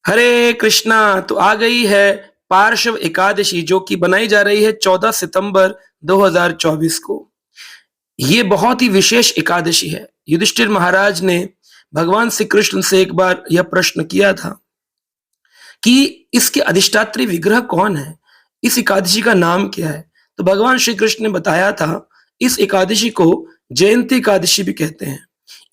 हरे कृष्णा। तो आ गई है पार्श्व एकादशी, जो कि बनाई जा रही है 14 सितंबर 2024 को। ये बहुत ही विशेष एकादशी है। युधिष्ठिर महाराज ने भगवान श्री कृष्ण से एक बार यह प्रश्न किया था कि इसके अधिष्ठात्री विग्रह कौन है, इस एकादशी का नाम क्या है। तो भगवान श्री कृष्ण ने बताया था, इस एकादशी को जयंती एकादशी भी कहते हैं।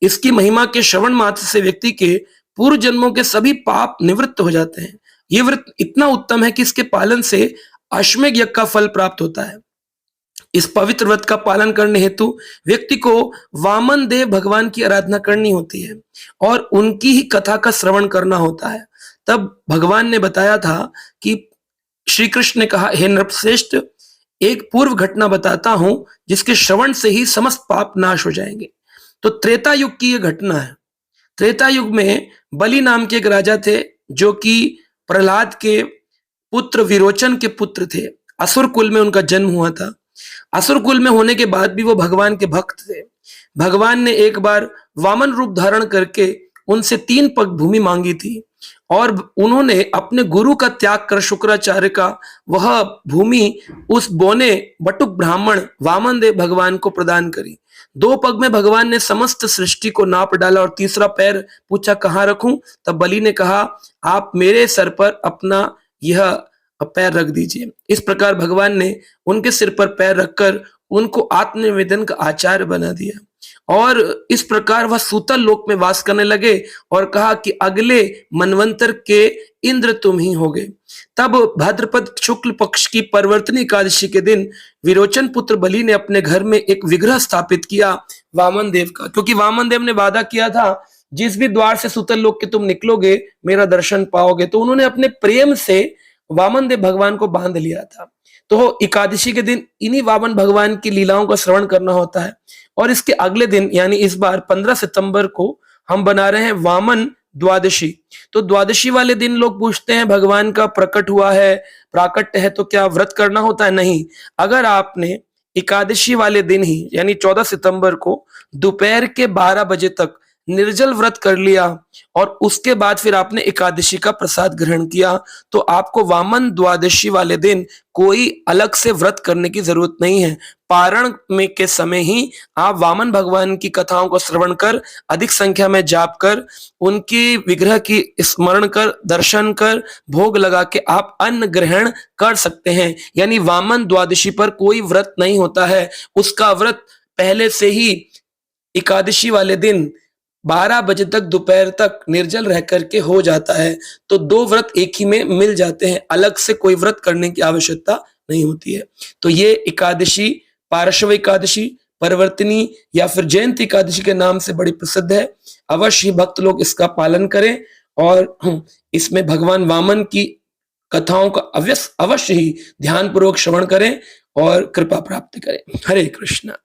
इसकी महिमा के श्रवण मात्र से व्यक्ति के पूर्व जन्मों के सभी पाप निवृत्त हो जाते हैं। ये व्रत इतना उत्तम है कि इसके पालन से अश्वमेध यज्ञ का फल प्राप्त होता है। इस पवित्र व्रत का पालन करने हेतु व्यक्ति को वामन देव भगवान की आराधना करनी होती है और उनकी ही कथा का श्रवण करना होता है। तब भगवान ने बताया था कि श्री कृष्ण ने कहा, हे नृपश्रेष्ठ, एक पूर्व घटना बताता हूं जिसके श्रवण से ही समस्त पाप नाश हो जाएंगे। तो त्रेता युग की यह घटना है। त्रेता युग में बलि नाम के एक राजा थे, जो कि प्रहलाद के पुत्र विरोचन के पुत्र थे। असुर कुल में उनका जन्म हुआ था। असुर कुल में होने के बाद भी वो भगवान के भक्त थे। भगवान ने एक बार वामन रूप धारण करके उनसे 3 पग भूमि मांगी थी और उन्होंने अपने गुरु का त्याग कर शुक्राचार्य का वह भूमि उस बोने बटुक ब्राह्मण वामन देव भगवान को प्रदान करी। 2 पग में भगवान ने समस्त सृष्टि को नाप डाला और तीसरा पैर पूछा, कहाँ रखूं? तब बलि ने कहा, आप मेरे सर पर अपना यह पैर रख दीजिए। इस प्रकार भगवान ने उनके सिर पर पैर रखकर उनको आत्मनिवेदन का आचार्य बना दिया और इस प्रकार वह सूतल लोक में वास करने लगे और कहा कि अगले मनवंतर के इंद्र तुम ही होगे। तब भाद्रपद शुक्ल पक्ष की परिवर्तनी एकादशी के दिन विरोचन पुत्र बलि ने अपने घर में एक विग्रह स्थापित किया वामन देव का, क्योंकि वामन देव ने वादा किया था, जिस भी द्वार से सूतल लोक के तुम निकलोगे मेरा दर्शन पाओगे। तो उन्होंने अपने प्रेम से वामन देव भगवान को बांध लिया था। तो एकादशी के दिन इन्हीं वामन भगवान की लीलाओं का श्रवण करना होता है और इसके अगले दिन यानी इस बार 15 सितंबर को हम बना रहे हैं वामन द्वादशी। तो द्वादशी वाले दिन लोग पूछते हैं, भगवान का प्रकट हुआ है, प्राकट्य है, तो क्या व्रत करना होता है? नहीं। अगर आपने एकादशी वाले दिन ही यानी 14 सितंबर को दोपहर के 12 बजे तक निर्जल व्रत कर लिया और उसके बाद फिर आपने एकादशी का प्रसाद ग्रहण किया, तो आपको वामन द्वादशी वाले दिन कोई अलग से व्रत करने की जरूरत नहीं है। पारण में के समय ही आप वामन भगवान की कथाओं को श्रवण कर, अधिक संख्या में जाप कर, उनकी विग्रह की स्मरण कर, दर्शन कर, भोग लगा के आप अन्न ग्रहण कर सकते हैं। यानी वामन द्वादशी पर कोई व्रत नहीं होता है। उसका व्रत पहले से ही एकादशी वाले दिन 12 बजे तक दोपहर तक निर्जल रह करके हो जाता है। तो 2 व्रत एक ही में मिल जाते हैं, अलग से कोई व्रत करने की आवश्यकता नहीं होती है। तो ये एकादशी पार्श्व एकादशी, परिवर्तनी या फिर जयंती एकादशी के नाम से बड़ी प्रसिद्ध है। अवश्य भक्त लोग इसका पालन करें और इसमें भगवान वामन की कथाओं का अवश्य ही ध्यान पूर्वक श्रवण करें और कृपा प्राप्त करें। हरे कृष्णा।